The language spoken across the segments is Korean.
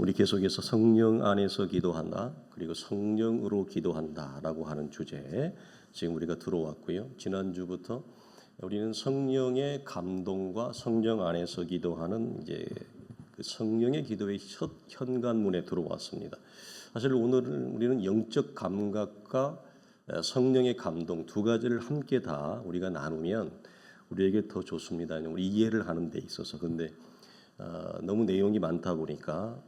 우리 계속해서 성령 안에서 기도한다, 그리고 성령으로 기도한다라고 하는 주제에 지금 우리가 들어왔고요. 지난주부터 우리는 성령의 감동과 성령 안에서 기도하는 이제 그 성령의 기도의 현관문에 들어왔습니다. 사실 오늘은 우리는 영적 감각과 성령의 감동 두 가지를 함께 다 우리가 나누면 우리에게 더 좋습니다. 우리 이해를 하는 데 있어서. 근데 너무 내용이 많다 보니까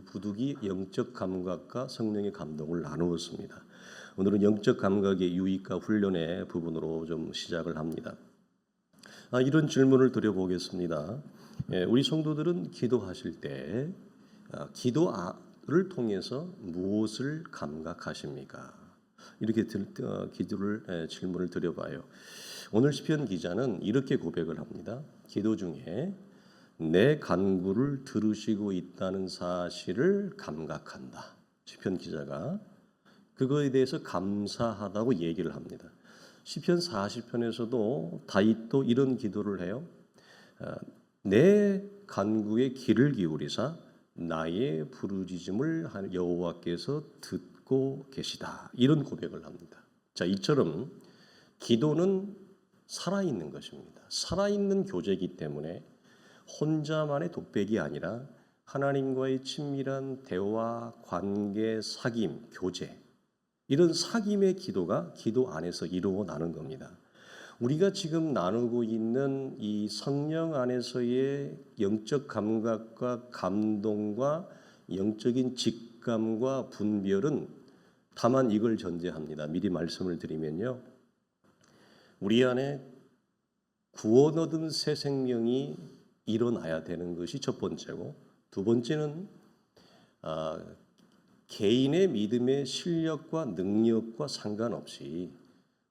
부득이 영적 감각과 성령의 감동을 나누었습니다. 오늘은 영적 감각의 유익과 훈련의 부분으로 좀 시작을 합니다. 이런 질문을 드려보겠습니다. 우리 성도들은 기도하실 때 기도를 통해서 무엇을 감각하십니까? 이렇게 질문을 드려봐요. 오늘 시편 기자는 이렇게 고백을 합니다. 기도 중에 내 간구를 들으시고 있다는 사실을 감각한다. 시편 기자가 그거에 대해서 감사하다고 얘기를 합니다. 시편 40편에서도 다윗도 이런 기도를 해요. 내 간구에 귀를 기울이사 나의 부르짖음을 여호와께서 듣고 계시다. 이런 고백을 합니다. 자, 이처럼 기도는 살아있는 것입니다. 살아있는 교제이기 때문에 혼자만의 독백이 아니라 하나님과의 친밀한 대화, 관계, 사귐, 교제, 이런 사귐의 기도가 기도 안에서 이루어나는 겁니다. 우리가 지금 나누고 있는 이 성령 안에서의 영적 감각과 감동과 영적인 직감과 분별은 다만 이걸 전제합니다. 미리 말씀을 드리면요, 우리 안에 구원 얻은 새 생명이 일어나야 되는 것이 첫 번째고, 두 번째는 개인의 믿음의 실력과 능력과 상관없이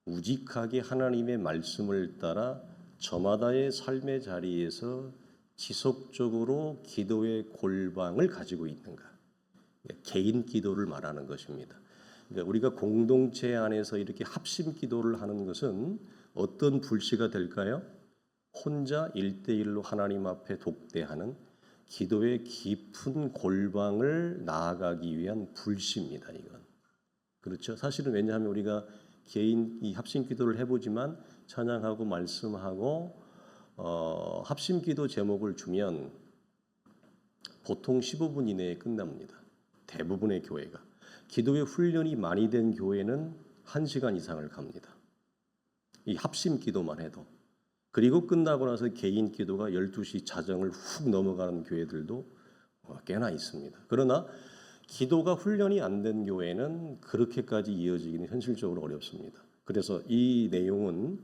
우직하게 하나님의 말씀을 따라 저마다의 삶의 자리에서 지속적으로 기도의 골방을 가지고 있는가, 개인 기도를 말하는 것입니다. 그러니까 우리가 공동체 안에서 이렇게 합심 기도를 하는 것은 어떤 불씨가 될까요? 혼자 1대1로 하나님 앞에 독대하는 기도의 깊은 골방을 나아가기 위한 불씨입니다. 이건 그렇죠. 사실은 왜냐하면 우리가 개인 이 합심 기도를 해보지만 찬양하고 말씀하고 합심 기도 제목을 주면 보통 15분 이내에 끝납니다. 대부분의 교회가. 기도의 훈련이 많이 된 교회는 1시간 이상을 갑니다. 이 합심 기도만 해도. 그리고 끝나고 나서 개인 기도가 12시 자정을 훅 넘어가는 교회들도 꽤나 있습니다. 그러나 기도가 훈련이 안 된 교회는 그렇게까지 이어지기는 현실적으로 어렵습니다. 그래서 이 내용을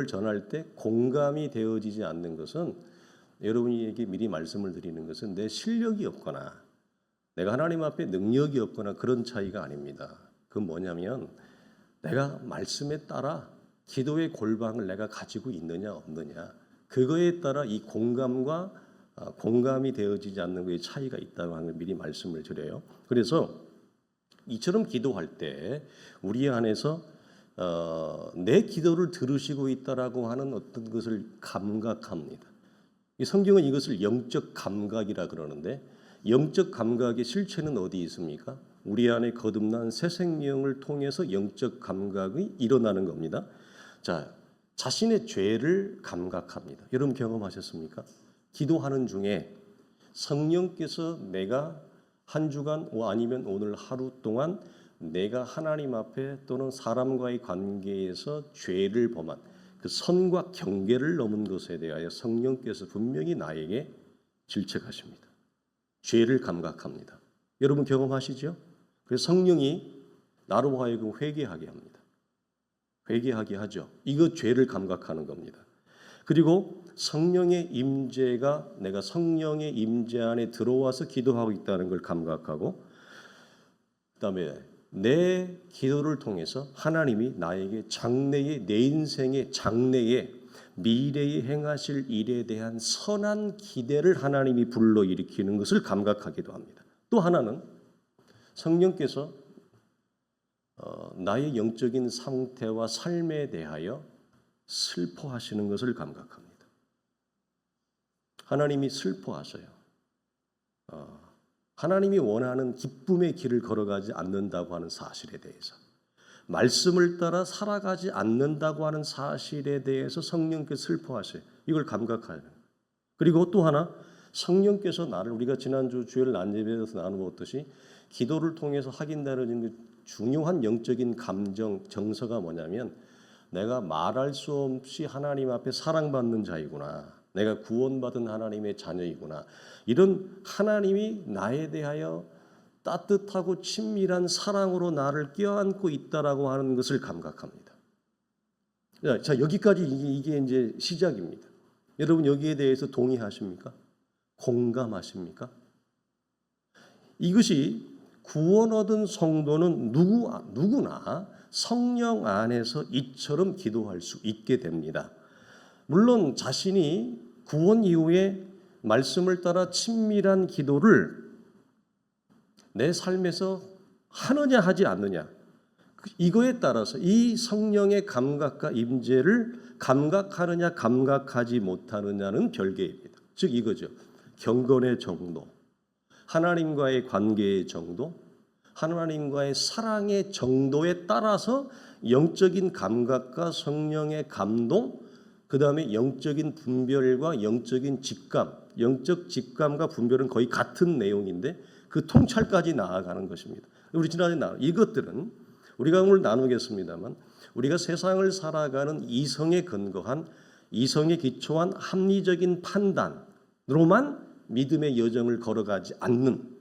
전할 때 공감이 되어지지 않는 것은, 여러분에게 미리 말씀을 드리는 것은 내 실력이 없거나 내가 하나님 앞에 능력이 없거나 그런 차이가 아닙니다. 그건 뭐냐면 내가 말씀에 따라 기도의 골방을 내가 가지고 있느냐 없느냐, 그거에 따라 이 공감과 공감이 되어지지 않는 것의 차이가 있다고 하는 걸 미리 말씀을 드려요. 그래서 이처럼 기도할 때 우리 안에서 내 기도를 들으시고 있다라고 하는 어떤 것을 감각합니다. 이 성경은 이것을 영적 감각이라 그러는데, 영적 감각의 실체는 어디 있습니까? 우리 안에 거듭난 새 생명을 통해서 영적 감각이 일어나는 겁니다. 자, 자신의 죄를 감각합니다. 여러분 경험하셨습니까? 기도하는 중에 성령께서 내가 한 주간 아니면 오늘 하루 동안 내가 하나님 앞에 또는 사람과의 관계에서 죄를 범한 그 선과 경계를 넘은 것에 대하여 성령께서 분명히 나에게 질책하십니다. 죄를 감각합니다. 여러분 경험하시죠? 그래서 성령이 나로 하여금 회개하게 합니다. 회개하게 하죠. 이거 죄를 감각하는 겁니다. 그리고 성령의 임재가, 내가 성령의 임재 안에 들어와서 기도하고 있다는 걸 감각하고, 그다음에 내 기도를 통해서 하나님이 나에게 장래의, 내 인생의 장래에 미래에 행하실 일에 대한 선한 기대를 하나님이 불러일으키는 것을 감각하기도 합니다. 또 하나는 성령께서 나의 영적인 상태와 삶에 대하여 슬퍼하시는 것을 감각합니다. 하나님이 슬퍼하셔요. 하나님이 원하는 기쁨의 길을 걸어가지 않는다고 하는 사실에 대해서, 말씀을 따라 살아가지 않는다고 하는 사실에 대해서 성령께서 슬퍼하세요. 이걸 감각하여요. 그리고 또 하나, 성령께서 나를, 우리가 지난주 주일 난예배에서 나누었듯이 기도를 통해서 확인되는 중요한 영적인 감정, 정서가 뭐냐면, 내가 말할 수 없이 하나님 앞에 사랑받는 자이구나, 내가 구원받은 하나님의 자녀이구나, 이런 하나님이 나에 대하여 따뜻하고 친밀한 사랑으로 나를 껴안고 있다라고 하는 것을 감각합니다. 자, 여기까지 이게 이제 시작입니다. 여러분 여기에 대해서 동의하십니까? 공감하십니까? 이것이 구원 얻은 성도는 누구나 성령 안에서 이처럼 기도할 수 있게 됩니다. 물론 자신이 구원 이후에 말씀을 따라 친밀한 기도를 내 삶에서 하느냐 하지 않느냐, 이거에 따라서 이 성령의 감각과 임재를 감각하느냐 감각하지 못하느냐는 별개입니다. 즉 이거죠. 경건의 정도, 하나님과의 관계의 정도, 하나님과의 사랑의 정도에 따라서 영적인 감각과 성령의 감동, 그 다음에 영적인 분별과 영적인 직감, 영적 직감과 분별은 거의 같은 내용인데 그 통찰까지 나아가는 것입니다. 우리 지난주에 이것들은 우리가 오늘 나누겠습니다만, 우리가 세상을 살아가는 이성에 근거한, 이성에 기초한 합리적인 판단으로만 믿음의 여정을 걸어가지 않는,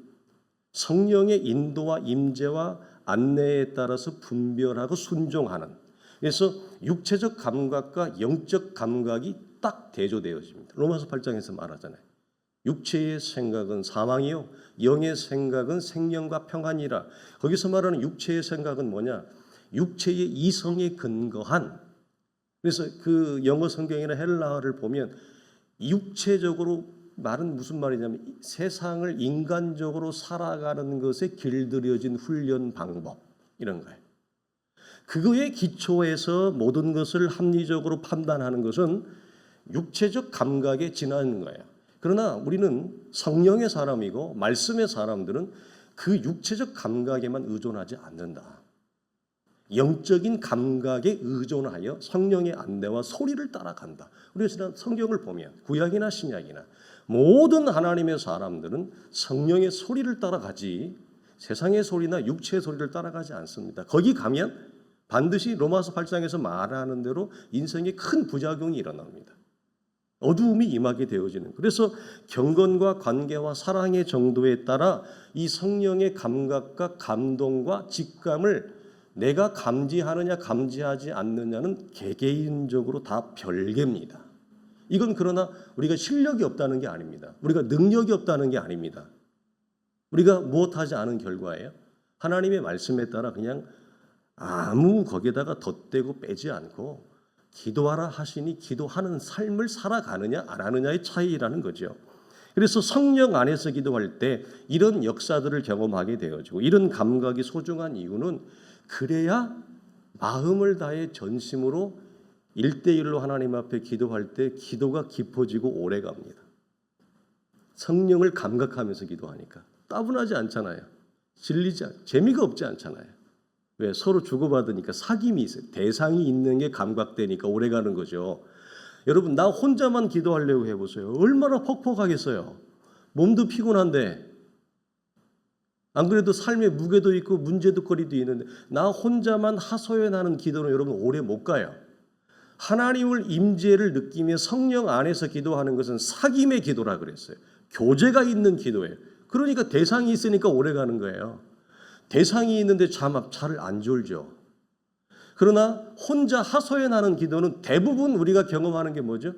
성령의 인도와 임재와 안내에 따라서 분별하고 순종하는, 그래서 육체적 감각과 영적 감각이 딱 대조되어집니다. 로마서 8장에서 말하잖아요. 육체의 생각은 사망이요 영의 생각은 생명과 평안이라. 거기서 말하는 육체의 생각은 뭐냐? 육체의 이성에 근거한, 그래서 그 영어 성경이나 헬라어를 보면 육체적으로 말은 무슨 말이냐면 세상을 인간적으로 살아가는 것에 길들여진 훈련 방법, 이런 거예요. 그거에 기초해서 모든 것을 합리적으로 판단하는 것은 육체적 감각에 지나는 거예요. 그러나 우리는 성령의 사람이고 말씀의 사람들은 그 육체적 감각에만 의존하지 않는다. 영적인 감각에 의존하여 성령의 안내와 소리를 따라간다. 우리가 지난 성경을 보면 구약이나 신약이나 모든 하나님의 사람들은 성령의 소리를 따라가지 세상의 소리나 육체의 소리를 따라가지 않습니다. 거기 가면 반드시 로마서 8장에서 말하는 대로 인생에 큰 부작용이 일어납니다. 어두움이 임하게 되어지는. 그래서 경건과 관계와 사랑의 정도에 따라 이 성령의 감각과 감동과 직감을 내가 감지하느냐 감지하지 않느냐는 개개인적으로 다 별개입니다. 이건 그러나 우리가 실력이 없다는 게 아닙니다. 우리가 능력이 없다는 게 아닙니다. 우리가 무엇하지 않은 결과예요. 하나님의 말씀에 따라 그냥 아무 거기에다가 덧대고 빼지 않고 기도하라 하시니 기도하는 삶을 살아가느냐 안 하느냐의 차이라는 거죠. 그래서 성령 안에서 기도할 때 이런 역사들을 경험하게 되어지고 이런 감각이 소중한 이유는 그래야 마음을 다해 전심으로 1대1로 하나님 앞에 기도할 때 기도가 깊어지고 오래갑니다. 성령을 감각하면서 기도하니까 따분하지 않잖아요. 재미가 없지 않잖아요. 왜? 서로 주고받으니까 사귐이 있어요. 대상이 있는 게 감각되니까 오래가는 거죠. 여러분 나 혼자만 기도하려고 해보세요. 얼마나 퍽퍽하겠어요. 몸도 피곤한데, 안 그래도 삶에 무게도 있고 문제도 거리도 있는데 나 혼자만 하소연하는 기도는 여러분 오래 못 가요. 하나님을 임재를 느끼며 성령 안에서 기도하는 것은 사귐의 기도라 그랬어요. 교제가 있는 기도예요. 그러니까 대상이 있으니까 오래 가는 거예요. 대상이 있는데 잘 안 졸죠. 그러나 혼자 하소연하는 기도는 대부분 우리가 경험하는 게 뭐죠?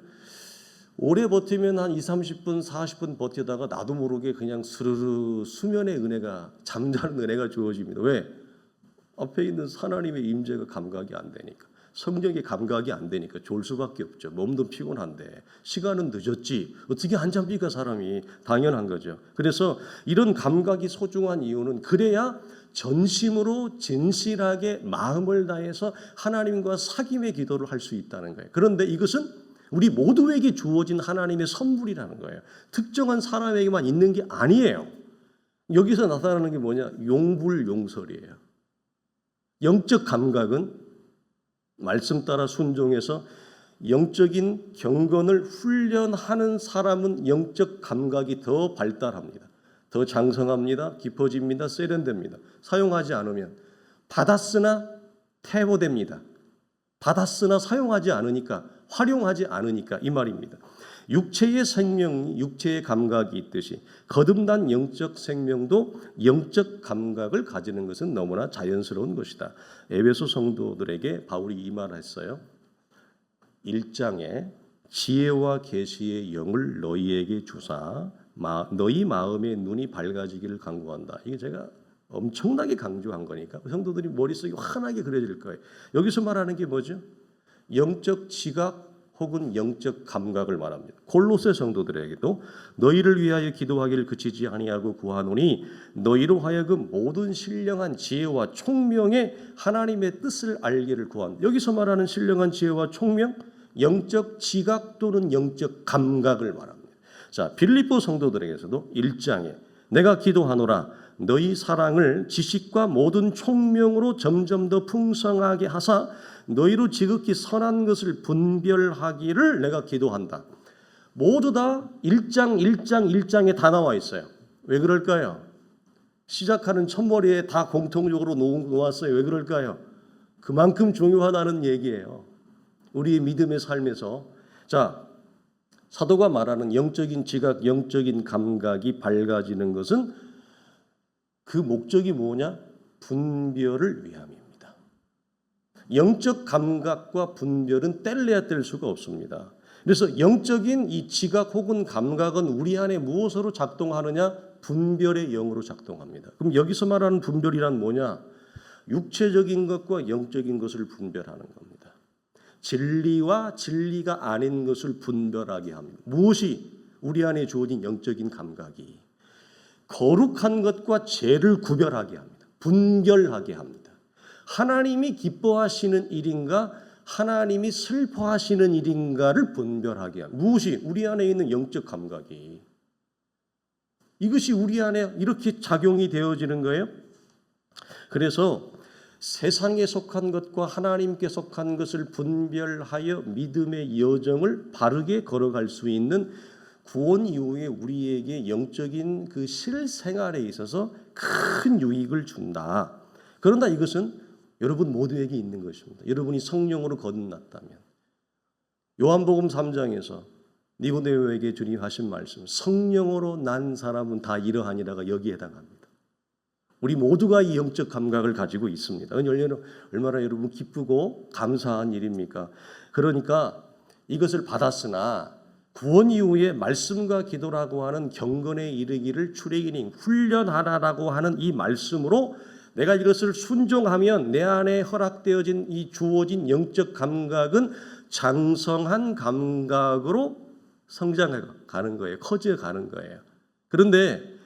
오래 버티면 한 20, 30분, 40분 버티다가 나도 모르게 그냥 스르르 수면의 은혜가, 잠자는 은혜가 주어집니다. 왜? 앞에 있는 하나님의 임재가 감각이 안 되니까. 성령의 감각이 안 되니까 졸 수밖에 없죠. 몸도 피곤한데 시간은 늦었지 어떻게 한잠 삐까 사람이. 당연한 거죠. 그래서 이런 감각이 소중한 이유는 그래야 전심으로 진실하게 마음을 다해서 하나님과 사귐의 기도를 할 수 있다는 거예요. 그런데 이것은 우리 모두에게 주어진 하나님의 선물이라는 거예요. 특정한 사람에게만 있는 게 아니에요. 여기서 나타나는 게 뭐냐? 용불용설이에요. 영적 감각은 말씀 따라 순종해서 영적인 경건을 훈련하는 사람은 영적 감각이 더 발달합니다. 더 장성합니다. 깊어집니다. 세련됩니다. 사용하지 않으면 받았으나 퇴보됩니다. 받았으나 사용하지 않으니까, 활용하지 않으니까 이 말입니다. 육체의 생명이 육체의 감각이 있듯이 거듭난 영적 생명도 영적 감각을 가지는 것은 너무나 자연스러운 것이다. 에베소 성도들에게 바울이 이 말을 했어요. 1장에 지혜와 계시의 영을 너희에게 주사 너희 마음의 눈이 밝아지기를 간구한다. 이게 제가 엄청나게 강조한 거니까 성도들이 머릿속에 환하게 그려질 거예요. 여기서 말하는 게 뭐죠? 영적 지각 혹은 영적 감각을 말합니다. 골로새 성도들에게도 너희를 위하여 기도하기를 그치지 아니하고 구하노니 너희로 하여금 모든 신령한 지혜와 총명의 하나님의 뜻을 알기를 구한다. 여기서 말하는 신령한 지혜와 총명, 영적 지각 또는 영적 감각을 말합니다. 자, 빌립보 성도들에게서도 1장에 내가 기도하노라 너희 사랑을 지식과 모든 총명으로 점점 더 풍성하게 하사 너희로 지극히 선한 것을 분별하기를 내가 기도한다. 모두 다 1장에 다 나와 있어요. 왜 그럴까요? 시작하는 첫머리에 다 공통적으로 놓았어요. 왜 그럴까요? 그만큼 중요하다는 얘기예요. 우리의 믿음의 삶에서. 자, 사도가 말하는 영적인 지각, 영적인 감각이 밝아지는 것은 그 목적이 뭐냐? 분별을 위함입니다. 영적 감각과 분별은 뗄래야 뗄 수가 없습니다. 그래서 영적인 이 지각 혹은 감각은 우리 안에 무엇으로 작동하느냐? 분별의 영으로 작동합니다. 그럼 여기서 말하는 분별이란 뭐냐? 육체적인 것과 영적인 것을 분별하는 겁니다. 진리와 진리가 아닌 것을 분별하게 합니다. 무엇이 우리 안에 주어진 영적인 감각이 거룩한 것과 죄를 구별하게 합니다. 분별하게 합니다. 하나님이 기뻐하시는 일인가 하나님이 슬퍼하시는 일인가를 분별하게 합니다. 무엇이 우리 안에 있는 영적 감각이 이것이 우리 안에 이렇게 작용이 되어지는 거예요. 그래서 세상에 속한 것과 하나님께 속한 것을 분별하여 믿음의 여정을 바르게 걸어갈 수 있는 구원 이후에 우리에게 영적인 그 실생활에 있어서 큰 유익을 준다. 그런다 이것은 여러분 모두에게 있는 것입니다. 여러분이 성령으로 거듭났다면 요한복음 3장에서 니고데모에게 주님 하신 말씀 성령으로 난 사람은 다 이러하니라가 여기에 해당합니다. 우리 모두가 이 영적 감각을 가지고 있습니다. 얼마나 여러분 기쁘고 감사한 일입니까? 그러니까 이것을 받았으나 구원 이후에 말씀과 기도라고 하는 경건에 이르기를 트레이닝, 훈련하라라고 하는 이 말씀으로 내가 이것을 순종하면 내 안에 허락되어진 이 주어진 영적 감각은 장성한 감각으로 성장해 가는 거예요. 커져 가는 거예요. 그런데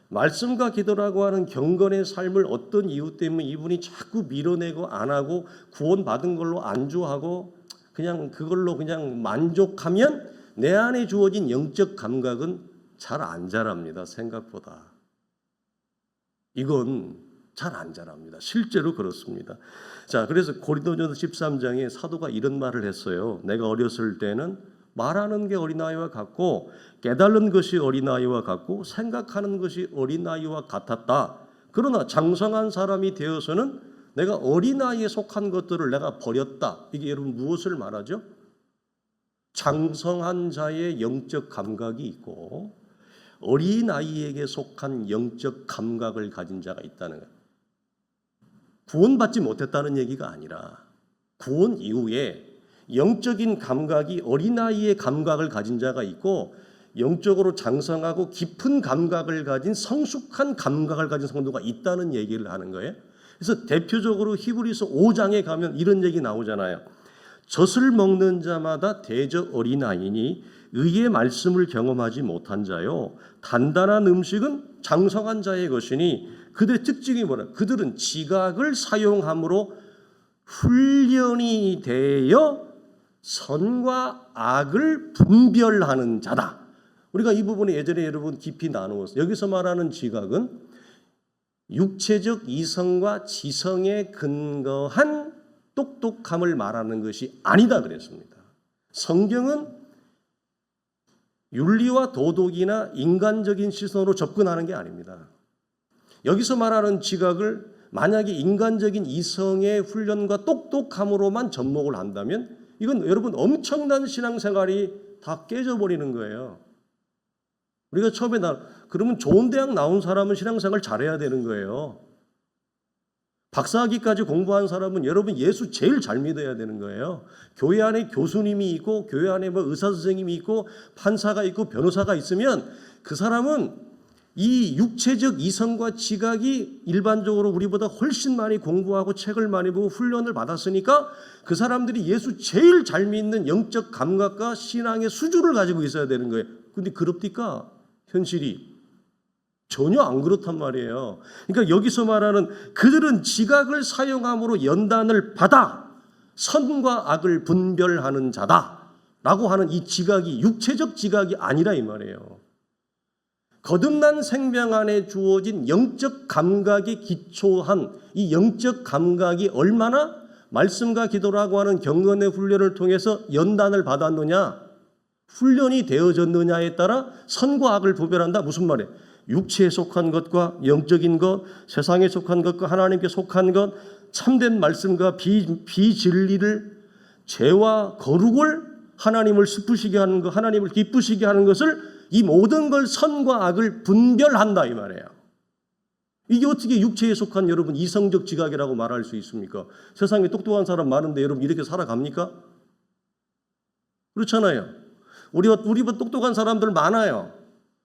말씀과 기도라고 하는 경건의 삶을 어떤 이유 때문에 이분이 자꾸 밀어내고 안 하고 구원받은 걸로 안주하고 그냥 그걸로 그냥 만족하면 내 안에 주어진 영적 감각은 잘 안 자랍니다. 생각보다. 이건 잘 안 자랍니다. 실제로 그렇습니다. 자, 그래서 고린도전서 13장에 사도가 이런 말을 했어요. 내가 어렸을 때는 말하는 게 어린아이와 같고 깨달은 것이 어린아이와 같고 생각하는 것이 어린아이와 같았다. 그러나 장성한 사람이 되어서는 내가 어린아이에 속한 것들을 내가 버렸다. 이게 여러분 무엇을 말하죠? 장성한 자의 영적 감각이 있고 어린아이에게 속한 영적 감각을 가진 자가 있다는 거예요. 구원받지 못했다는 얘기가 아니라 구원 이후에 영적인 감각이 어린아이의 감각을 가진 자가 있고 영적으로 장성하고 깊은 감각을 가진 성숙한 감각을 가진 성도가 있다는 얘기를 하는 거예요. 그래서 대표적으로 히브리서 5장에 가면 이런 얘기 나오잖아요. 젖을 먹는 자마다 대저 어린아이니 의의 말씀을 경험하지 못한 자요 단단한 음식은 장성한 자의 것이니 그들의 특징이 뭐라? 그들은 지각을 사용함으로 훈련이 되어 선과 악을 분별하는 자다. 우리가 이 부분에 예전에 여러분 깊이 나누었어요. 여기서 말하는 지각은 육체적 이성과 지성에 근거한 똑똑함을 말하는 것이 아니다 그랬습니다. 성경은 윤리와 도덕이나 인간적인 시선으로 접근하는 게 아닙니다. 여기서 말하는 지각을 만약에 인간적인 이성의 훈련과 똑똑함으로만 접목을 한다면 이건 여러분 엄청난 신앙생활이 다 깨져버리는 거예요. 우리가 처음에 그러면 좋은 대학 나온 사람은 신앙생활 잘해야 되는 거예요. 박사학위까지 공부한 사람은 여러분 예수 제일 잘 믿어야 되는 거예요. 교회 안에 교수님이 있고 교회 안에 뭐 의사 선생님이 있고 판사가 있고 변호사가 있으면 그 사람은 이 육체적 이성과 지각이 일반적으로 우리보다 훨씬 많이 공부하고 책을 많이 보고 훈련을 받았으니까 그 사람들이 예수 제일 잘 믿는 영적 감각과 신앙의 수준을 가지고 있어야 되는 거예요. 근데 그렇습니까? 현실이 전혀 안 그렇단 말이에요. 그러니까 여기서 말하는 그들은 지각을 사용함으로 연단을 받아 선과 악을 분별하는 자다라고 하는 이 지각이 육체적 지각이 아니라 이 말이에요. 거듭난 생명 안에 주어진 영적 감각에 기초한 이 영적 감각이 얼마나 말씀과 기도라고 하는 경건의 훈련을 통해서 연단을 받았느냐, 훈련이 되어졌느냐에 따라 선과 악을 구별한다. 무슨 말이에요? 육체에 속한 것과 영적인 것, 세상에 속한 것과 하나님께 속한 것, 참된 말씀과 비진리를, 죄와 거룩을 하나님을 슬프시게 하는 것, 하나님을 기쁘시게 하는 것을 이 모든 걸 선과 악을 분별한다 이 말이에요. 이게 어떻게 육체에 속한 여러분 이성적 지각이라고 말할 수 있습니까? 세상에 똑똑한 사람 많은데 여러분 이렇게 살아갑니까? 그렇잖아요. 우리보다 똑똑한 사람들 많아요.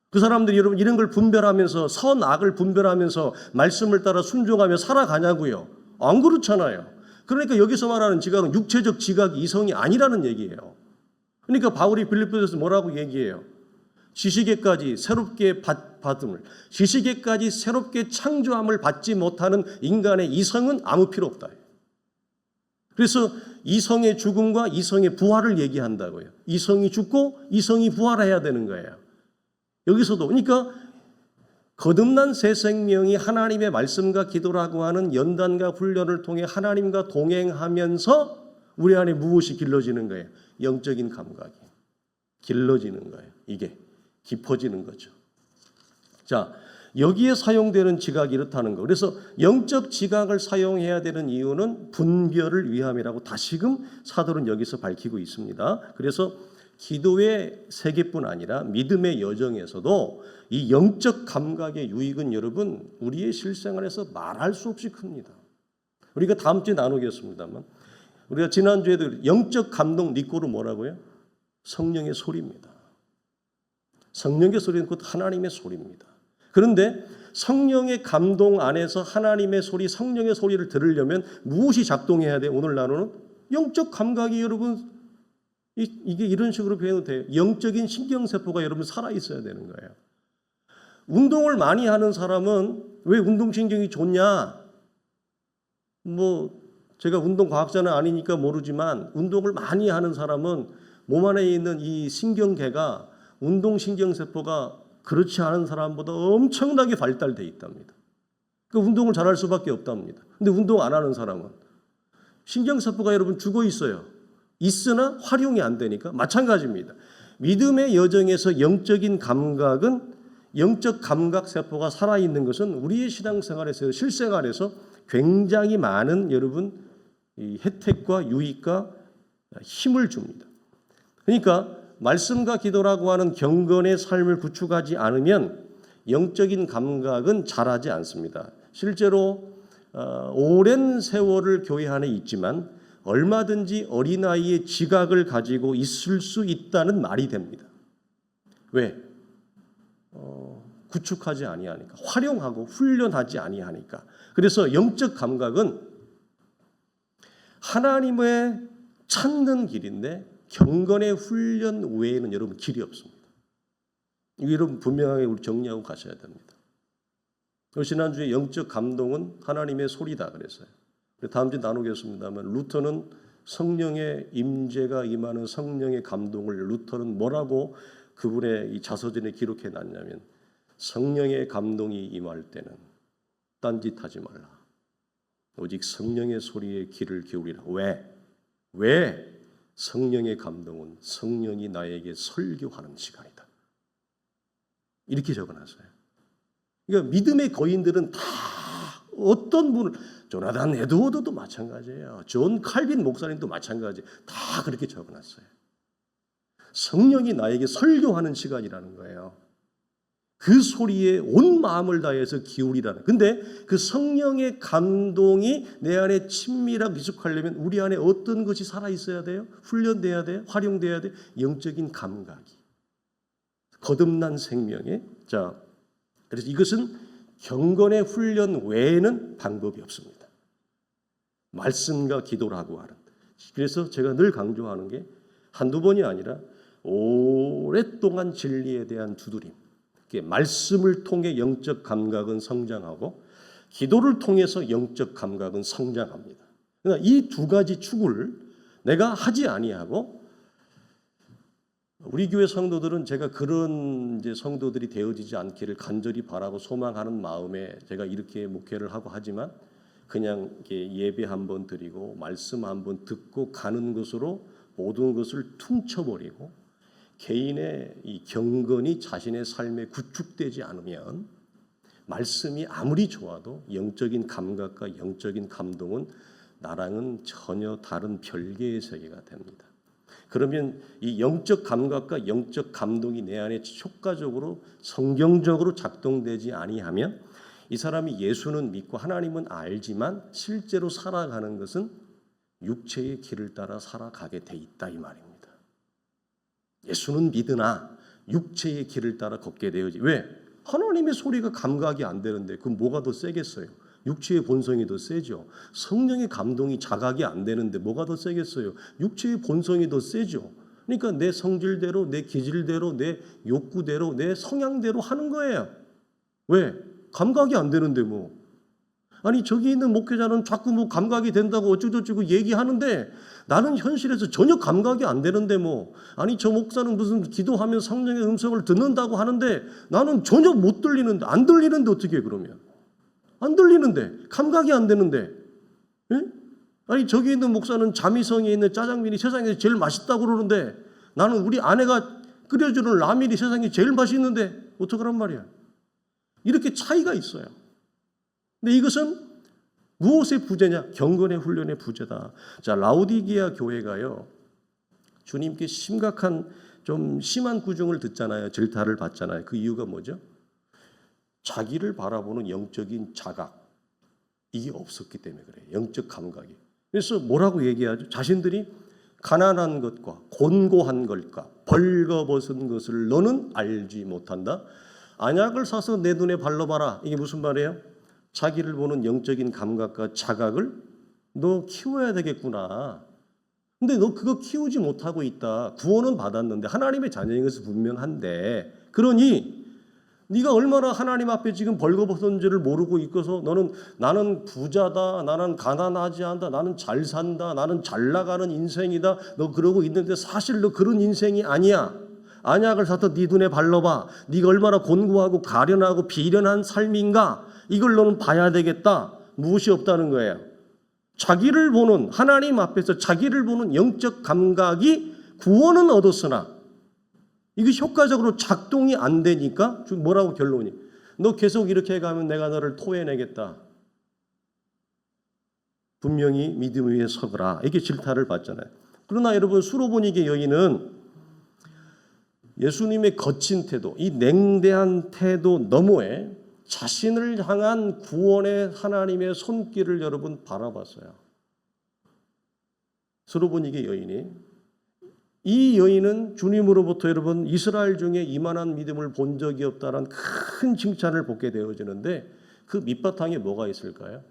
그 사람들이 여러분 이런 걸 분별하면서 선, 악을 분별하면서 말씀을 따라 순종하며 살아가냐고요. 안 그렇잖아요. 그러니까 여기서 말하는 지각은 육체적 지각이 이성이 아니라는 얘기예요. 그러니까 바울이 빌립보서에서 뭐라고 얘기해요? 지식에까지 새롭게 받음을, 지식에까지 새롭게 창조함을 받지 못하는 인간의 이성은 아무 필요 없다. 그래서 이성의 죽음과 이성의 부활을 얘기한다고요. 이성이 죽고 이성이 부활해야 되는 거예요. 여기서도 그러니까 거듭난 새 생명이 하나님의 말씀과 기도라고 하는 연단과 훈련을 통해 하나님과 동행하면서 우리 안에 무엇이 길러지는 거예요? 영적인 감각이 길러지는 거예요. 이게 깊어지는 거죠. 자, 여기에 사용되는 지각이 이렇다는 거. 그래서 영적 지각을 사용해야 되는 이유는 분별을 위함이라고 다시금 사도는 여기서 밝히고 있습니다. 그래서 기도의 세계뿐 아니라 믿음의 여정에서도 이 영적 감각의 유익은 여러분 우리의 실생활에서 말할 수 없이 큽니다. 우리가 다음 주에 나누겠습니다만 우리가 지난주에도 영적 감동 니꼬로 뭐라고요? 성령의 소리입니다. 성령의 소리는 곧 하나님의 소리입니다. 그런데 성령의 감동 안에서 하나님의 소리, 성령의 소리를 들으려면 무엇이 작동해야 돼요? 오늘 나누는 영적 감각이 여러분 이게 이런 식으로 표현도 돼요. 영적인 신경세포가 여러분 살아있어야 되는 거예요. 운동을 많이 하는 사람은 왜 운동신경이 좋냐? 제가 운동과학자는 아니니까 모르지만 운동을 많이 하는 사람은 몸 안에 있는 이 신경계가 운동신경세포가 그렇지 않은 사람보다 엄청나게 발달되어 있답니다. 그러니까 운동을 잘할 수밖에 없답니다. 근데 운동 안 하는 사람은 신경세포가 여러분 죽어 있어요. 있으나 활용이 안 되니까 마찬가지입니다. 믿음의 여정에서 영적인 감각은 영적 감각 세포가 살아있는 것은 우리의 신앙생활에서 실생활에서 굉장히 많은 여러분 이 혜택과 유익과 힘을 줍니다. 그러니까 말씀과 기도라고 하는 경건의 삶을 구축하지 않으면 영적인 감각은 자라지 않습니다. 실제로 오랜 세월을 교회 안에 있지만 얼마든지 어린아이의 지각을 가지고 있을 수 있다는 말이 됩니다. 왜? 구축하지 아니하니까, 활용하고 훈련하지 아니하니까. 그래서 영적 감각은 하나님의 찾는 길인데 경건의 훈련 외에는 여러분 길이 없습니다. 이거 여러분 분명하게 우리 정리하고 가셔야 됩니다. 지난주에 영적 감동은 하나님의 소리다 그랬어요. 다음 주에 나누겠습니다만 루터는 성령의 임재가 임하는 성령의 감동을 루터는 뭐라고 그분의 이 자서전에 기록해 놨냐면 성령의 감동이 임할 때는 딴짓하지 말라. 오직 성령의 소리에 귀를 기울이라. 왜? 성령의 감동은 성령이 나에게 설교하는 시간이다. 이렇게 적어놨어요. 그러니까 믿음의 거인들은 다 어떤 분을 조나단 에드워드도 마찬가지예요. 존 칼빈 목사님도 마찬가지예요. 다 그렇게 적어놨어요. 성령이 나에게 설교하는 시간이라는 거예요. 그 소리에 온 마음을 다해서 기울이라는. 근데 그 성령의 감동이 내 안에 친밀하게 기숙하려면 우리 안에 어떤 것이 살아 있어야 돼요? 훈련돼야 돼요? 활용돼야 돼요? 영적인 감각이. 거듭난 생명에. 자, 그래서 이것은 경건의 훈련 외에는 방법이 없습니다. 말씀과 기도를 하고 하는. 그래서 제가 늘 강조하는 게 한두 번이 아니라 오랫동안 진리에 대한 두드림. 말씀을 통해 영적 감각은 성장하고 기도를 통해서 영적 감각은 성장합니다. 그러니까 이 두 가지 축을 내가 하지 아니하고 우리 교회 성도들은 제가 그런 이제 성도들이 되어지지 않기를 간절히 바라고 소망하는 마음에 제가 이렇게 목회를 하고 하지만 그냥 이렇게 예배 한번 드리고 말씀 한번 듣고 가는 것으로 모든 것을 퉁쳐버리고 개인의 이 경건이 자신의 삶에 구축되지 않으면 말씀이 아무리 좋아도 영적인 감각과 영적인 감동은 나랑은 전혀 다른 별개의 세계가 됩니다. 그러면 이 영적 감각과 영적 감동이 내 안에 효과적으로 성경적으로 작동되지 아니하면 이 사람이 예수는 믿고 하나님은 알지만 실제로 살아가는 것은 육체의 길을 따라 살아가게 돼 있다 이 말입니다. 예수는 믿으나 육체의 길을 따라 걷게 되어지. 왜? 하나님의 소리가 감각이 안 되는데 그럼 뭐가 더 세겠어요? 육체의 본성이 더 세죠. 성령의 감동이 자각이 안 되는데 뭐가 더 세겠어요? 육체의 본성이 더 세죠. 그러니까 내 성질대로, 내 기질대로, 내 욕구대로, 내 성향대로 하는 거예요. 왜? 감각이 안 되는데 뭐. 아니 저기 있는 목회자는 자꾸 뭐 감각이 된다고 어쩌고저쩌고 얘기하는데 나는 현실에서 전혀 감각이 안 되는데 뭐. 아니 저 목사는 무슨 기도하면 성령의 음성을 듣는다고 하는데 나는 전혀 못 들리는데 안 들리는데 어떻게 해 그러면. 안 들리는데 감각이 안 되는데. 예? 아니 저기 있는 목사는 자미성에 있는 짜장면이 세상에서 제일 맛있다고 그러는데 나는 우리 아내가 끓여주는 라면이 세상에 제일 맛있는데 어떡하란 말이야. 이렇게 차이가 있어요. 근데 이것은 무엇의 부재냐? 경건의 훈련의 부재다. 자, 라오디게아 교회가요. 주님께 심각한 좀 심한 구중을 듣잖아요. 질타를 받잖아요. 그 이유가 뭐죠? 자기를 바라보는 영적인 자각 이게 없었기 때문에 그래요. 영적 감각이. 그래서 뭐라고 얘기하죠? 자신들이 가난한 것과 곤고한 것과 벌거벗은 것을 너는 알지 못한다. 안약을 사서 내 눈에 발라봐라. 이게 무슨 말이에요? 자기를 보는 영적인 감각과 자각을 너 키워야 되겠구나. 근데 너 그거 키우지 못하고 있다. 구원은 받았는데 하나님의 자녀인 것은 분명한데 그러니 네가 얼마나 하나님 앞에 지금 벌거벗은지를 모르고 있어서 너는 나는 부자다. 나는 가난하지 않다. 나는 잘 산다. 나는 잘 나가는 인생이다. 너 그러고 있는데 사실 너 그런 인생이 아니야. 안약을 사서 네 눈에 발라봐. 네가 얼마나 곤고하고 가련하고 비련한 삶인가. 이걸 너는 봐야 되겠다. 무엇이 없다는 거예요. 자기를 보는 하나님 앞에서 자기를 보는 영적 감각이 구원은 얻었으나 이게 효과적으로 작동이 안 되니까 뭐라고 결론이? 너 계속 이렇게 해가면 내가 너를 토해내겠다. 분명히 믿음 위에 서거라. 이게 질타를 받잖아요. 그러나 여러분 수로보니게 여인은 예수님의 거친 태도, 이 냉대한 태도 너머에 자신을 향한 구원의 하나님의 손길을 여러분 바라봤어요. 수로보니게 여인이 이 여인은 주님으로부터 여러분 이스라엘 중에 이만한 믿음을 본 적이 없다는 큰 칭찬을 받게 되어지는데 그 밑바탕에 뭐가 있을까요?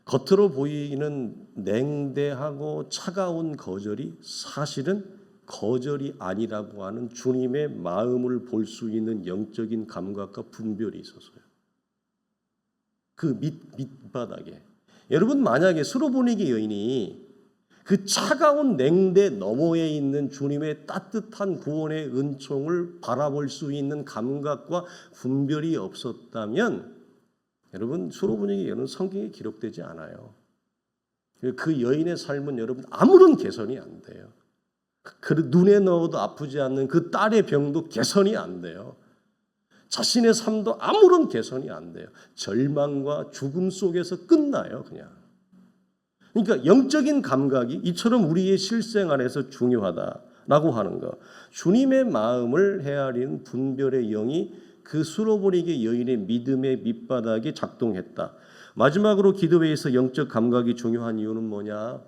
겉으로 보이는 냉대하고 차가운 거절이 사실은 거절이 아니라고 하는 주님의 마음을 볼 수 있는 영적인 감각과 분별이 있었어요. 그 밑바닥에. 여러분 만약에 수로보니게 여인이 그 차가운 냉대 너머에 있는 주님의 따뜻한 구원의 은총을 바라볼 수 있는 감각과 분별이 없었다면 여러분 수로분에게 여러분 성경에 기록되지 않아요. 그 여인의 삶은 여러분 아무런 개선이 안 돼요. 그 눈에 넣어도 아프지 않는 그 딸의 병도 개선이 안 돼요. 자신의 삶도 아무런 개선이 안 돼요. 절망과 죽음 속에서 끝나요, 그냥. 그러니까 영적인 감각이 이처럼 우리의 실생활에서 중요하다라고 하는 것. 주님의 마음을 헤아리는 분별의 영이 그 수로보니게 여인의 믿음의 밑바닥에 작동했다. 마지막으로 기도회에서 영적 감각이 중요한 이유는 뭐냐?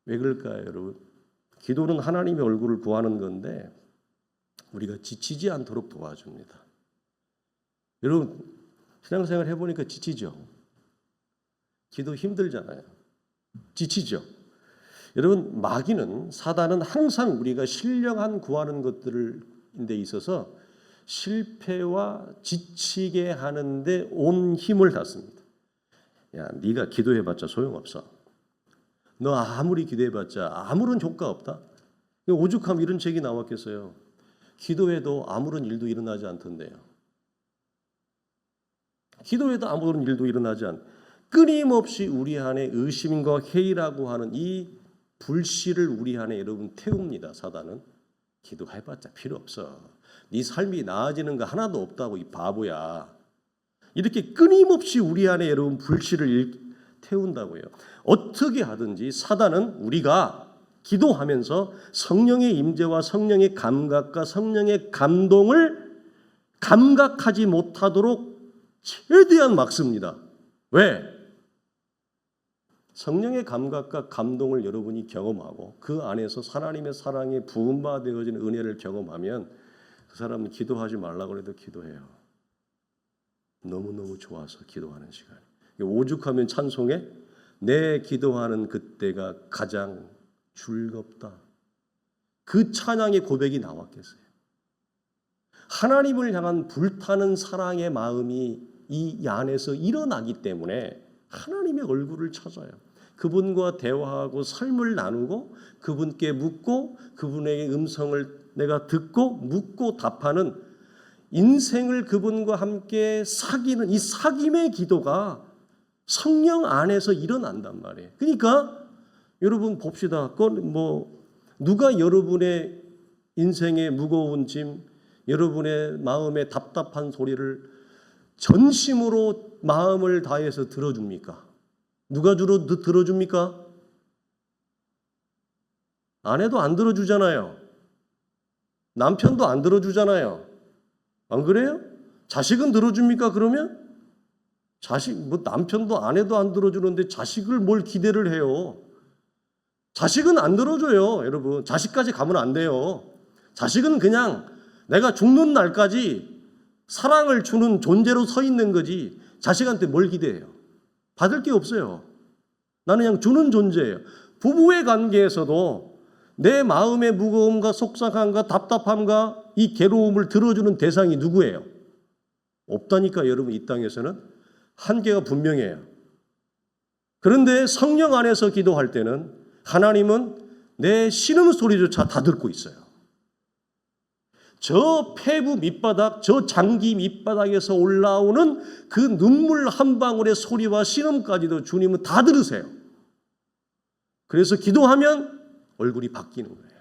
왜 그럴까요, 여러분? 기도는 하나님의 얼굴을 구하는 건데 우리가 지치지 않도록 도와줍니다. 여러분 신앙생활 해보니까 지치죠. 기도 힘들잖아요. 지치죠. 여러분 마귀는 사단은 항상 우리가 신령한 구하는 것들인데 있어서 실패와 지치게 하는데 온 힘을 닫습니다. 야, 네가 기도해봤자 소용없어. 너 아무리 기도해봤자 아무런 효과 없다. 오죽하면 이런 책이 나왔겠어요. 기도해도 아무런 일도 일어나지 않던데요. 기도해도 아무런 일도 일어나지 않. 끊임없이 우리 안에 의심과 회의라고 하는 이 불씨를 우리 안에 여러분 태웁니다. 사단은. 기도해봤자 필요 없어. 네 삶이 나아지는 거 하나도 없다고 이 바보야. 이렇게 끊임없이 우리 안에 여러분 불씨를 태운다고요. 어떻게 하든지 사단은 우리가 기도하면서 성령의 임재와 성령의 감각과 성령의 감동을 감각하지 못하도록 최대한 막습니다. 왜? 성령의 감각과 감동을 여러분이 경험하고 그 안에서 하나님의 사랑에 부음받아들여진 은혜를 경험하면 그 사람은 기도하지 말라고 해도 기도해요. 너무너무 좋아서 기도하는 시간. 오죽하면 찬송에 내 기도하는 그때가 가장 즐겁다. 그 찬양의 고백이 나왔겠어요. 하나님을 향한 불타는 사랑의 마음이 이 안에서 일어나기 때문에 하나님의 얼굴을 찾아요. 그분과 대화하고 삶을 나누고 그분께 묻고 그분에게 음성을 내가 듣고 묻고 답하는 인생을 그분과 함께 사귀는 이 사귐의 기도가 성령 안에서 일어난단 말이에요. 그러니까 여러분 봅시다. 누가 여러분의 인생의 무거운 짐, 여러분의 마음의 답답한 소리를 전심으로 마음을 다해서 들어줍니까? 누가 주로 들어줍니까? 아내도 안 들어주잖아요. 남편도 안 들어주잖아요. 안 그래요? 자식은 들어줍니까? 그러면? 남편도 아내도 안 들어주는데 자식을 뭘 기대를 해요? 자식은 안 들어줘요, 여러분. 자식까지 가면 안 돼요. 자식은 그냥 내가 죽는 날까지 사랑을 주는 존재로 서 있는 거지 자식한테 뭘 기대해요? 받을 게 없어요. 나는 그냥 주는 존재예요. 부부의 관계에서도 내 마음의 무거움과 속상함과 답답함과 이 괴로움을 들어주는 대상이 누구예요? 없다니까 여러분. 이 땅에서는 한계가 분명해요. 그런데 성령 안에서 기도할 때는 하나님은 내 신음소리조차 다 듣고 있어요. 저 폐부 밑바닥, 저 장기 밑바닥에서 올라오는 그 눈물 한 방울의 소리와 신음까지도 주님은 다 들으세요. 그래서 기도하면 얼굴이 바뀌는 거예요.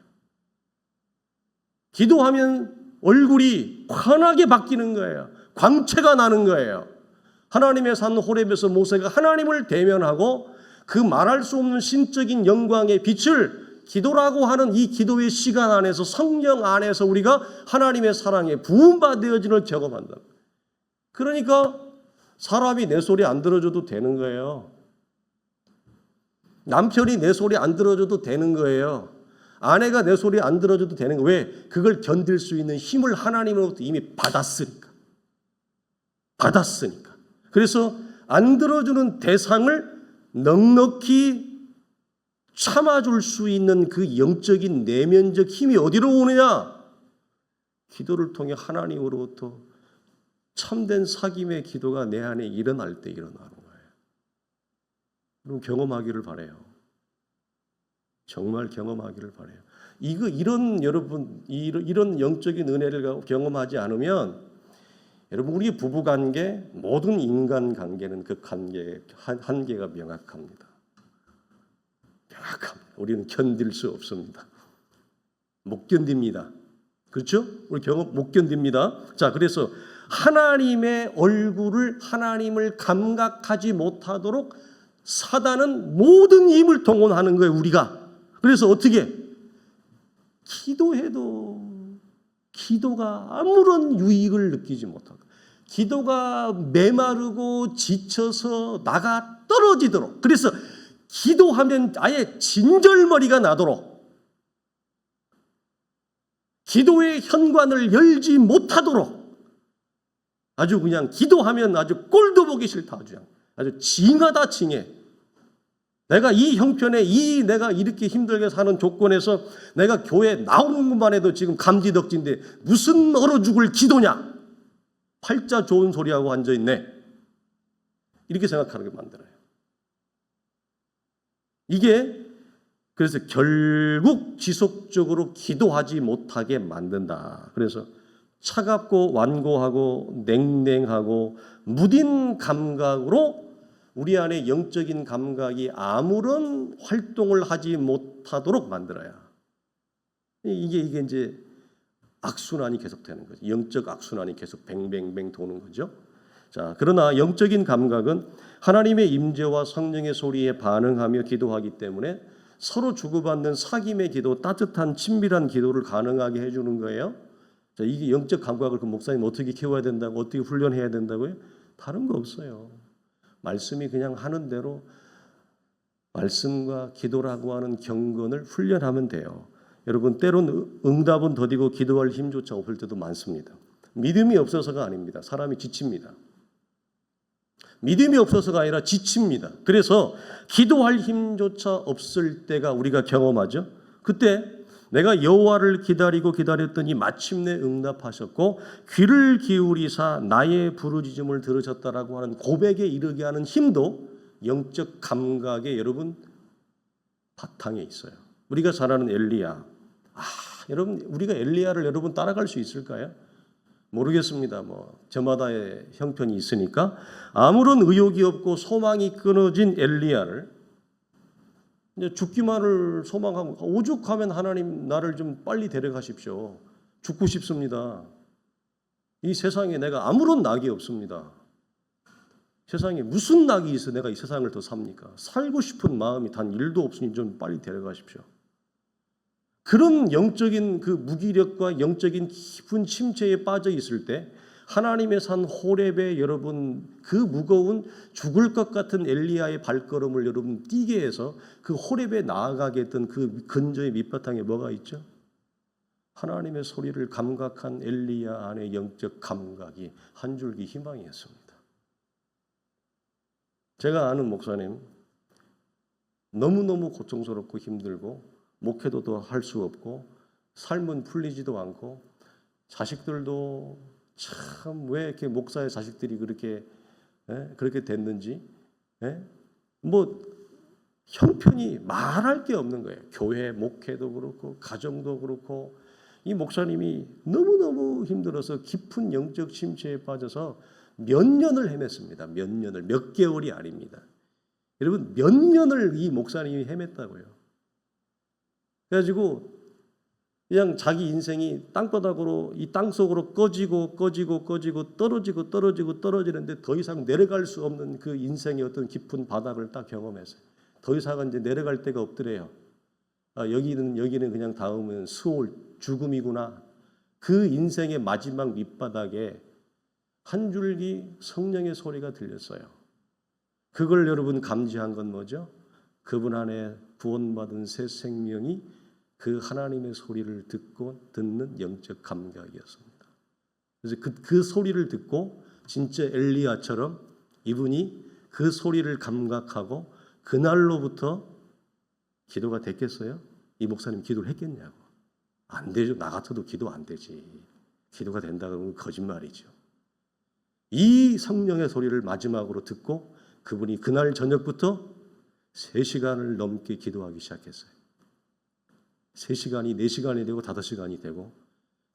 기도하면 얼굴이 환하게 바뀌는 거예요. 광채가 나는 거예요. 하나님의 산 호렙에서 모세가 하나님을 대면하고 그 말할 수 없는 신적인 영광의 빛을 기도라고 하는 이 기도의 시간 안에서 성령 안에서 우리가 하나님의 사랑에 부음받아들여짐을 경험한다. 그러니까 사람이 내 소리 안 들어줘도 되는 거예요. 남편이 내 소리 안 들어줘도 되는 거예요. 아내가 내 소리 안 들어줘도 되는 거예요. 왜? 그걸 견딜 수 있는 힘을 하나님으로부터 이미 받았으니까. 그래서 안 들어주는 대상을 넉넉히 참아줄 수 있는 그 영적인 내면적 힘이 어디로 오느냐? 기도를 통해 하나님으로부터 참된 사귐의 기도가 내 안에 일어날 때 일어나는 거예요. 여러분 경험하기를 바라요. 정말 경험하기를 바라요. 이런 여러분 이런 영적인 은혜를 경험하지 않으면 여러분 우리 부부 관계 모든 인간 관계는 그 관계 한계가 명확합니다. 명확합니다. 우리는 견딜 수 없습니다. 못 견딥니다. 그렇죠? 우리 경험 못 견딥니다. 자, 그래서 하나님의 얼굴을 하나님을 감각하지 못하도록 사단은 모든 힘을 동원하는 거예요, 우리가. 그래서 어떻게? 기도해도 기도가 아무런 유익을 느끼지 못하고 기도가 메마르고 지쳐서 나가 떨어지도록 그래서 기도하면 아예 진절머리가 나도록 기도의 현관을 열지 못하도록 아주 그냥 기도하면 아주 꼴도 보기 싫다 아주 징하다 징해. 내가 이 형편에 내가 이렇게 힘들게 사는 조건에서 내가 교회 나오는 것만 해도 지금 감지덕지인데 무슨 얼어 죽을 기도냐. 팔자 좋은 소리하고 앉아있네. 이렇게 생각하게 만들어요. 이게 그래서 결국 지속적으로 기도하지 못하게 만든다. 그래서 차갑고 완고하고 냉랭하고 무딘 감각으로 우리 안에 영적인 감각이 아무런 활동을 하지 못하도록 만들어요. 이게 이제 악순환이 계속되는 거죠. 영적 악순환이 계속 뱅뱅뱅 도는 거죠. 자, 그러나 영적인 감각은 하나님의 임재와 성령의 소리에 반응하며 기도하기 때문에 서로 주고받는 사귐의 기도, 따뜻한 친밀한 기도를 가능하게 해주는 거예요. 자, 이게 영적 감각을 그 목사님 어떻게 키워야 된다고, 어떻게 훈련해야 된다고요? 다른 거 없어요. 말씀이 그냥 하는 대로 말씀과 기도라고 하는 경건을 훈련하면 돼요. 여러분 때론 응답은 더디고 기도할 힘조차 없을 때도 많습니다. 믿음이 없어서가 아닙니다. 사람이 지칩니다. 믿음이 없어서가 아니라 지칩니다. 그래서 기도할 힘조차 없을 때가 우리가 경험하죠. 그때 내가 여호와를 기다리고 기다렸더니 마침내 응답하셨고 귀를 기울이사 나의 부르짖음을 들으셨다라고 하는 고백에 이르게 하는 힘도 영적 감각에 여러분 바탕에 있어요. 우리가 잘 아는 엘리야. 여러분 우리가 엘리야를 여러분 따라갈 수 있을까요? 모르겠습니다. 저마다의 형편이 있으니까 아무런 의욕이 없고 소망이 끊어진 엘리야를 이제 죽기만을 소망하고 오죽하면 하나님 나를 좀 빨리 데려가십시오. 죽고 싶습니다. 이 세상에 내가 아무런 낙이 없습니다. 세상에 무슨 낙이 있어 내가 이 세상을 더 삽니까? 살고 싶은 마음이 단 1도 없으니 좀 빨리 데려가십시오. 그런 영적인 그 무기력과 영적인 깊은 침체에 빠져 있을 때 하나님의 산 호렙에 여러분 그 무거운 죽을 것 같은 엘리야의 발걸음을 여러분 뛰게 해서 그 호렙에 나아가게 했던 그 근저의 밑바탕에 뭐가 있죠? 하나님의 소리를 감각한 엘리야 안의 영적 감각이 한 줄기 희망이었습니다. 제가 아는 목사님 너무너무 고통스럽고 힘들고 목회도 할 수 없고 삶은 풀리지도 않고 자식들도 참 왜 이렇게 목사의 자식들이 그렇게 됐는지 형편이 말할 게 없는 거예요. 교회 목회도 그렇고 가정도 그렇고 이 목사님이 너무너무 힘들어서 깊은 영적 침체에 빠져서 몇 년을 헤맸습니다. 몇 개월이 아닙니다. 여러분 몇 년을 이 목사님이 헤맸다고요. 그래가지고 그냥 자기 인생이 땅바닥으로 이 땅속으로 꺼지고 떨어지는데 더 이상 내려갈 수 없는 그 인생의 어떤 깊은 바닥을 딱 경험했어요. 더 이상은 이제 내려갈 데가 없더래요. 여기는 그냥 다음은 수월 죽음이구나. 그 인생의 마지막 밑바닥에 한 줄기 성령의 소리가 들렸어요. 그걸 여러분 감지한 건 뭐죠? 그분 안에 구원받은 새 생명이 그 하나님의 소리를 듣는 영적 감각이었습니다. 그래서 그 소리를 듣고 진짜 엘리야처럼 이분이 그 소리를 감각하고 그날로부터 기도가 됐겠어요? 이 목사님 기도를 했겠냐고. 안 되죠. 나 같아도 기도 안 되지. 기도가 된다 그러면 거짓말이죠. 이 성령의 소리를 마지막으로 듣고 그분이 그날 저녁부터 3시간을 넘게 기도하기 시작했어요. 3시간이 4시간이 되고 5시간이 되고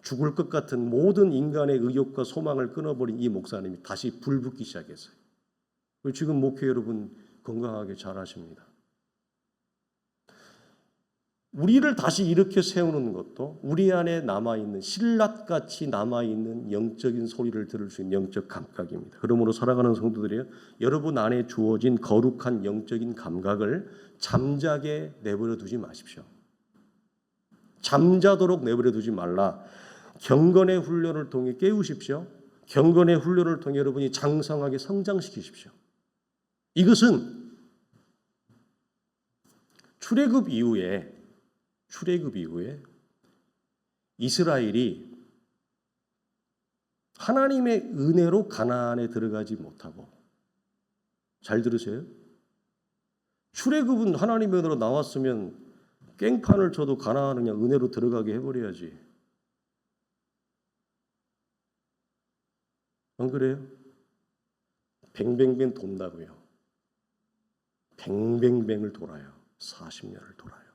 죽을 것 같은 모든 인간의 의욕과 소망을 끊어버린 이 목사님이 다시 불붙기 시작했어요. 지금 목회 여러분 건강하게 잘하십니다. 우리를 다시 이렇게 세우는 것도 우리 안에 남아있는 신라같이 남아있는 영적인 소리를 들을 수 있는 영적 감각입니다. 그러므로 살아가는 성도들이요, 여러분 안에 주어진 거룩한 영적인 감각을 잠자게 내버려 두지 마십시오. 잠자도록 내버려 두지 말라. 경건의 훈련을 통해 깨우십시오. 경건의 훈련을 통해 여러분이 장성하게 성장시키십시오. 이것은 출애굽 이후에 이스라엘이 하나님의 은혜로 가나안에 들어가지 못하고, 잘 들으세요? 출애굽은 하나님의 은혜로 나왔으면 깽판을 쳐도 가나안은 그냥 은혜로 들어가게 해버려야지. 안 그래요? 뱅뱅뱅 돈다고요. 뱅뱅뱅을 돌아요. 40년을 돌아요.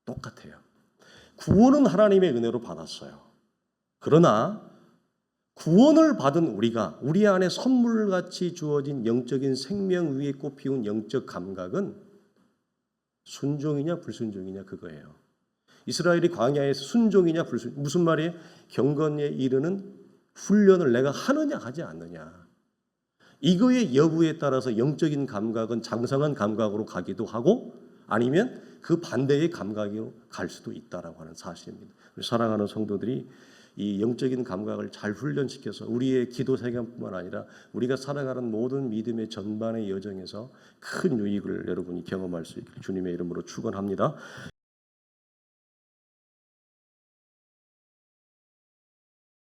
똑같아요. 구원은 하나님의 은혜로 받았어요. 그러나 구원을 받은 우리가 우리 안에 선물같이 주어진 영적인 생명 위에 꽃피운 영적 감각은 순종이냐 불순종이냐 그거예요. 이스라엘이 광야에서 순종이냐 불순종, 무슨 말이에요? 경건에 이르는 훈련을 내가 하느냐 하지 않느냐. 이거의 여부에 따라서 영적인 감각은 장성한 감각으로 가기도 하고 아니면 그 반대의 감각으로 갈 수도 있다라고 하는 사실입니다. 사랑하는 성도들이 이 영적인 감각을 잘 훈련시켜서 우리의 기도 생활뿐만 아니라 우리가 살아가는 모든 믿음의 전반의 여정에서 큰 유익을 여러분이 경험할 수 있기를 주님의 이름으로 축원합니다.